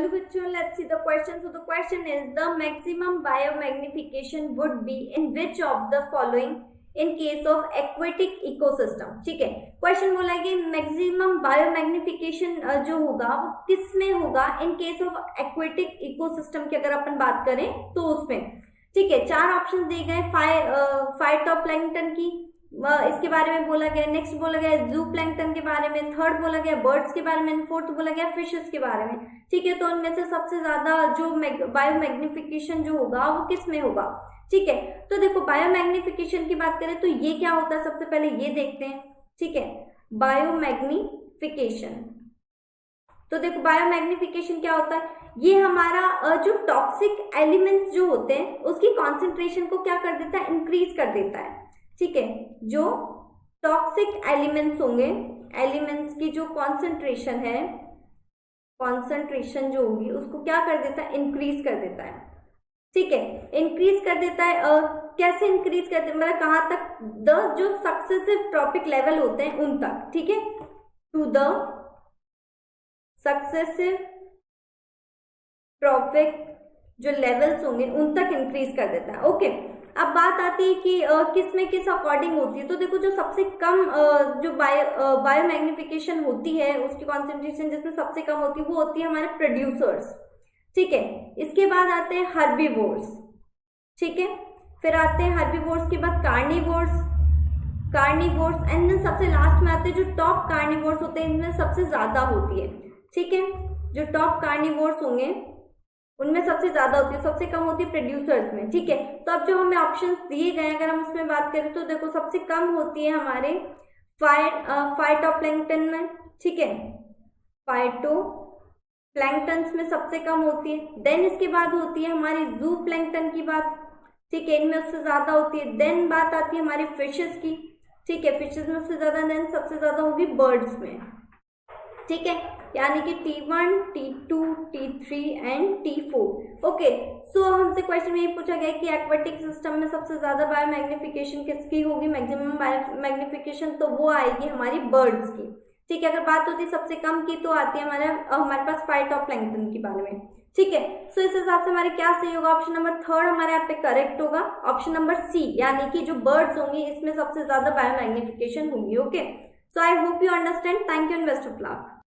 चलो बच्चों, let's see the question. So the question is, the maximum biomagnification would be in which of the following in case of aquatic ecosystem. ठीक है, question बोला है कि maximum biomagnification जो होगा वो किस में होगा in case of aquatic ecosystem की अगर अपन बात करें तो उसमें। ठीक है, चार ऑप्शन दिए गए, फाइटोप्लैंक्टन की इसके बारे में बोला गया, नेक्स्ट बोला गया जू प्लैंक्टन के बारे में, थर्ड बोला गया बर्ड्स के बारे में, फोर्थ बोला गया फिशेस के बारे में। ठीक है, तो उनमें से सबसे ज्यादा जो बायोमैग्निफिकेशन जो होगा वो किस में होगा। ठीक है, तो देखो बायोमैग्निफिकेशन की बात करें तो ये क्या होता है, सबसे पहले ये देखते हैं। ठीक है, बायोमैग्निफिकेशन, तो देखो बायोमैग्निफिकेशन क्या होता है, ये हमारा जो टॉक्सिक एलिमेंट्स जो होते हैं उसकी कॉन्सेंट्रेशन को क्या कर देता है, इंक्रीज कर देता है। ठीक है, जो टॉक्सिक एलिमेंट्स होंगे, एलिमेंट्स की जो कॉन्सेंट्रेशन है, कॉन्सेंट्रेशन जो होगी उसको क्या कर देता है, इंक्रीज कर देता है। ठीक है, इंक्रीज कर देता है। कैसे इंक्रीज करते हैं, मतलब कहां तक, द जो सक्सेसिव ट्रॉपिक लेवल होते हैं उन तक। ठीक है, टू द सक्सेसिव ट्रॉपिक जो लेवल्स होंगे उन तक इंक्रीज कर देता है। ओके, अब बात आती है कि किस में किस अकॉर्डिंग होती है। तो देखो जो सबसे कम जो बायोमैग्निफिकेशन होती है उसकी कॉन्सेंट्रेशन जिसमें सबसे कम होती है वो होती है हमारे प्रोड्यूसर्स। ठीक है, इसके बाद आते हैं हर्बीवोर्स। ठीक है, फिर आते हैं हर्बीवोर्स के बाद कार्निवोर्स एंड देन सबसे लास्ट में आते हैं जो टॉप कार्निवोर्स होते हैं, इनमें सबसे ज्यादा होती है। ठीक है, जो टॉप कार्निवोर्स होंगे उनमें सबसे ज्यादा होती है, सबसे कम होती है प्रोड्यूसर्स में। ठीक है, तो अब जो हमें ऑप्शंस दिए गए अगर हम उसमें बात करें तो देखो सबसे कम होती है हमारे फाइटोप्लैंक्टन में। ठीक है, फाइटोप्लैंक्टन्स में सबसे कम होती है। देन इसके बाद होती है हमारी जू प्लैंक्टन की बात। ठीक है, इनमें उससे ज्यादा होती है। देन बात आती है हमारी फिशेस की। ठीक है, फिशेस में उससे ज्यादा, देन सबसे ज्यादा होगी बर्ड्स में। ठीक है, यानी कि T1, T2, T3 and T4। Okay, सो हमसे क्वेश्चन में ये पूछा गया कि एक्वेटिक सिस्टम में सबसे ज्यादा बायोमैग्निफिकेशन किसकी होगी, मैक्सिमम बायोमैग्निफिकेशन, तो वो आएगी हमारी बर्ड्स की। ठीक है, अगर बात होती है सबसे कम की तो आती है हमारे पास फाइटोप्लैंक्टन के बारे में। ठीक है, सो इस हिसाब से हमारे क्या सही होगा, ऑप्शन नंबर थर्ड हमारे यहाँ पे करेक्ट होगा, ऑप्शन नंबर सी, यानी कि जो बर्ड्स होंगी इसमें सबसे ज्यादा बायोमैग्निफिकेशन होगी। Okay, so I hope you understand. Thank you and best of luck.